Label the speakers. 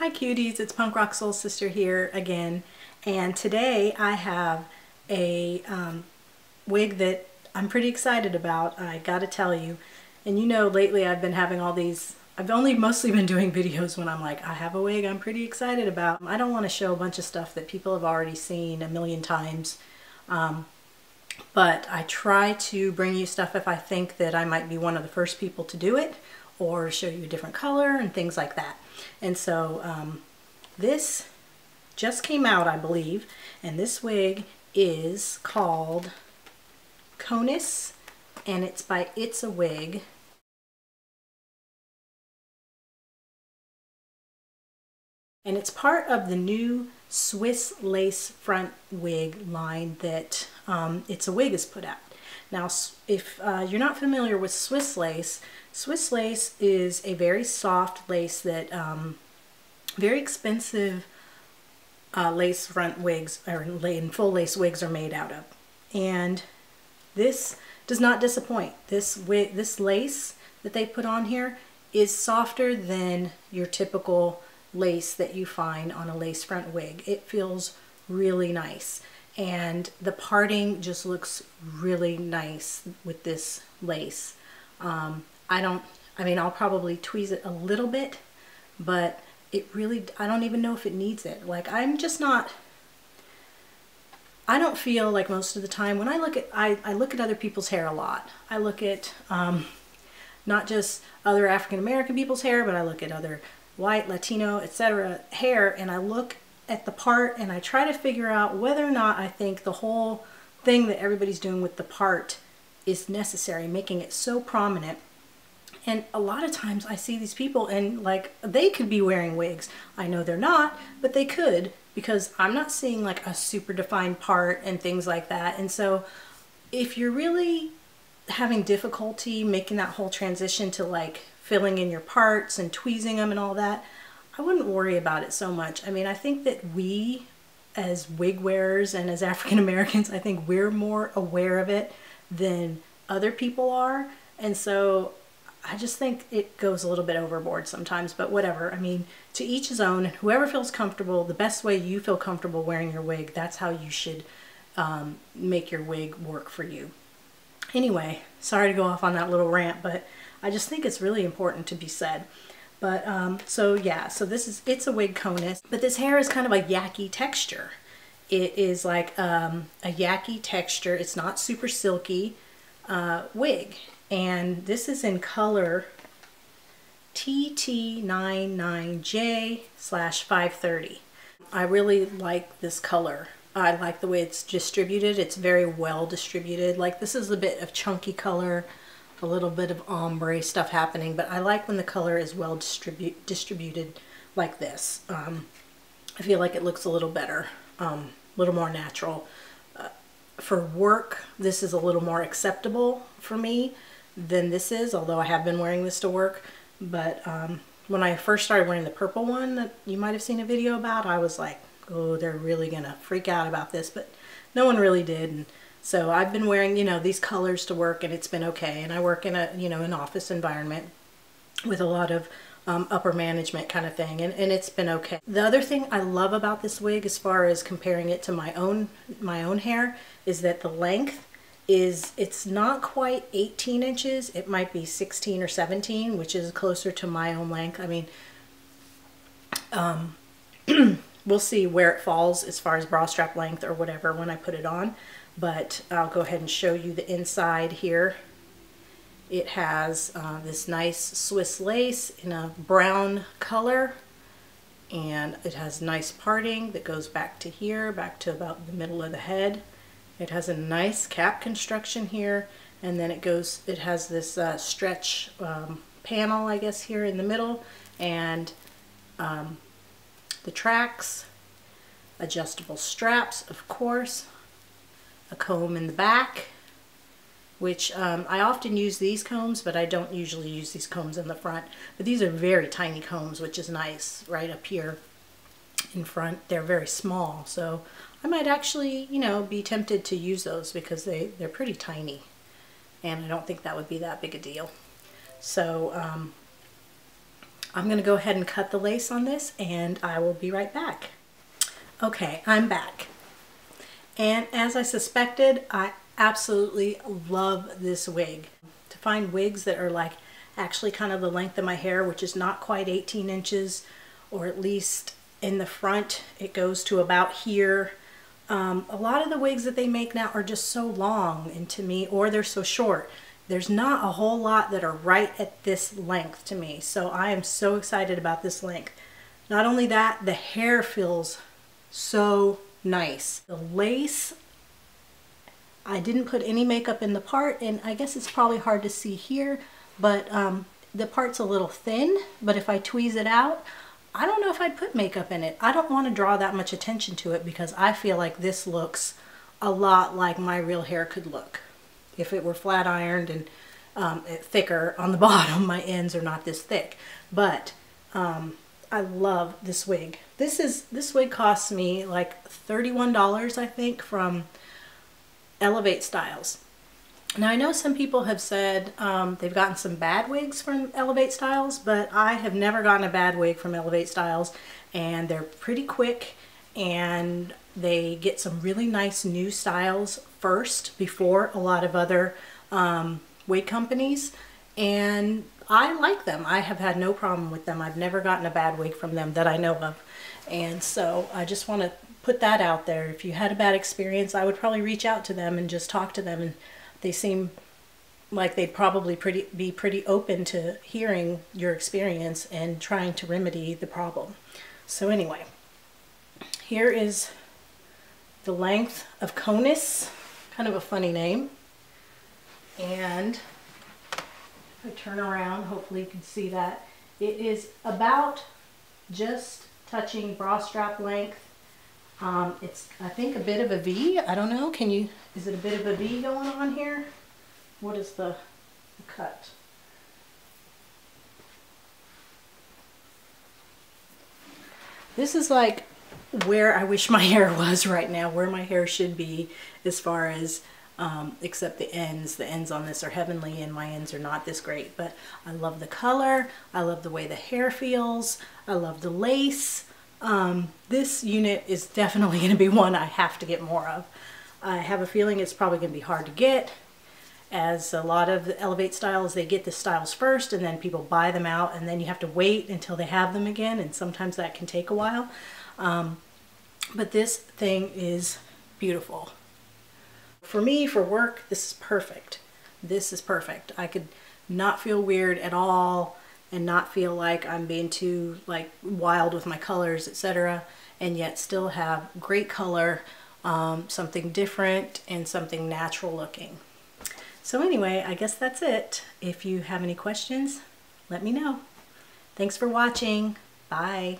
Speaker 1: Hi cuties, it's Punkrocksoulsister here again, and today I have a wig that I'm pretty excited about, I gotta tell you. And you know, lately I've been having all these, I've only mostly been doing videos when I'm like, I have a wig I'm pretty excited about. I don't want to show a bunch of stuff that people have already seen a million times, but I try to bring you stuff if I think that I might be one of the first people to do it, or show you a different color and things like that. And so this just came out, I believe, and this wig is called Konis, and it's by It's a Wig. And it's part of the new Swiss lace front wig line that It's a Wig has put out. Now, if you're not familiar with Swiss lace is a very soft lace that very expensive lace front wigs or full lace wigs are made out of. And this does not disappoint. This lace that they put on here is softer than your typical lace that you find on a lace front wig. It feels really nice. And the parting just looks really nice with this lace. I'll probably tweeze it a little bit, but it really, I don't even know if it needs it. Like, I'm just not, I don't feel like most of the time when I look at, I look at other people's hair a lot. I look at not just other African American people's hair, but I look at other white, Latino, etc. hair, and I look at the part and I try to figure out whether or not I think the whole thing that everybody's doing with the part is necessary, making it so prominent. And a lot of times I see these people and like they could be wearing wigs. I know they're not, but they could, because I'm not seeing like a super defined part and things like that. And so if you're really having difficulty making that whole transition to like filling in your parts and tweezing them and all that, I wouldn't worry about it so much. I mean, I think that we as wig wearers and as African Americans, I think we're more aware of it than other people are. And so I just think it goes a little bit overboard sometimes, but whatever. I mean, to each his own. Whoever feels comfortable, the best way you feel comfortable wearing your wig, that's how you should make your wig work for you. Anyway, sorry to go off on that little rant, but I just think it's really important to be said. But so yeah, so this is It's a Wig Konis, but this hair is kind of a yucky texture. It is like a yucky texture. It's not super silky wig, and this is in color TT99J/530. I really like this color. I like the way it's distributed. It's very well distributed. Like, this is a bit of chunky color, a little bit of ombre stuff happening, but I like when the color is well distributed like this. I feel like it looks a little better, a little more natural. For work, this is a little more acceptable for me than this is, although I have been wearing this to work. But when I first started wearing the purple one that you might have seen a video about, I was like, oh, they're really gonna freak out about this, but no one really did. And so I've been wearing, you know, these colors to work, and it's been okay. And I work in a, you know, an office environment with a lot of upper management kind of thing, and it's been okay. The other thing I love about this wig, as far as comparing it to my own hair, is that the length is, it's not quite 18 inches. It might be 16 or 17, which is closer to my own length. I mean, we'll see where it falls as far as bra strap length or whatever when I put it on. But I'll go ahead and show you the inside here. It has this nice Swiss lace in a brown color, and it has nice parting that goes back to here, back to about the middle of the head. It has a nice cap construction here, and then it has this stretch panel, I guess, here in the middle, and the tracks, adjustable straps, of course, a comb in the back, which I often use these combs, but I don't usually use these combs in the front. But these are very tiny combs, which is nice, right up here in front. They're very small, so I might actually, you know, be tempted to use those because they're pretty tiny, and I don't think that would be that big a deal. So I'm going to go ahead and cut the lace on this, and I will be right back. Okay, I'm back. And as I suspected, I absolutely love this wig. To find wigs that are like actually kind of the length of my hair, which is not quite 18 inches, or at least in the front, it goes to about here. A lot of the wigs that they make now are just so long, and to me, or they're so short. There's not a whole lot that are right at this length to me. So I am so excited about this length. Not only that, the hair feels so nice. The lace, I didn't put any makeup in the part, and I guess it's probably hard to see here, but the part's a little thin, but if I tweeze it out, I don't know if I'd put makeup in it. I don't want to draw that much attention to it because I feel like this looks a lot like my real hair could look. If it were flat ironed and thicker on the bottom, my ends are not this thick. But I love this wig. This wig costs me like $31, I think, from Elevate Styles. Now I know some people have said they've gotten some bad wigs from Elevate Styles, but I have never gotten a bad wig from Elevate Styles, and they're pretty quick, and they get some really nice new styles first before a lot of other wig companies, and I like them. I have had no problem with them. I've never gotten a bad wig from them that I know of, and so I just want to put that out there. If you had a bad experience, I would probably reach out to them and just talk to them, and they seem like they'd probably be pretty open to hearing your experience and trying to remedy the problem. So anyway, here is the length of Konis, kind of a funny name. And if I turn around, hopefully you can see that. It is about just touching bra strap length. It's, I think, a bit of a V. I don't know. Is it a bit of a V going on here? What is the cut? This is like where I wish my hair was right now, where my hair should be as far as, except the ends. The ends on this are heavenly and my ends are not this great. But I love the color. I love the way the hair feels. I love the lace. This unit is definitely going to be one I have to get more of. I have a feeling it's probably going to be hard to get, as a lot of the Elevate styles, they get the styles first and then people buy them out, and then you have to wait until they have them again, and sometimes that can take a while. But this thing is beautiful. For me, for work, this is perfect. This is perfect. I could not feel weird at all and not feel like I'm being too like wild with my colors, etc., and yet still have great color, something different and something natural looking. So anyway, I guess that's it. If you have any questions, let me know. Thanks for watching. Bye.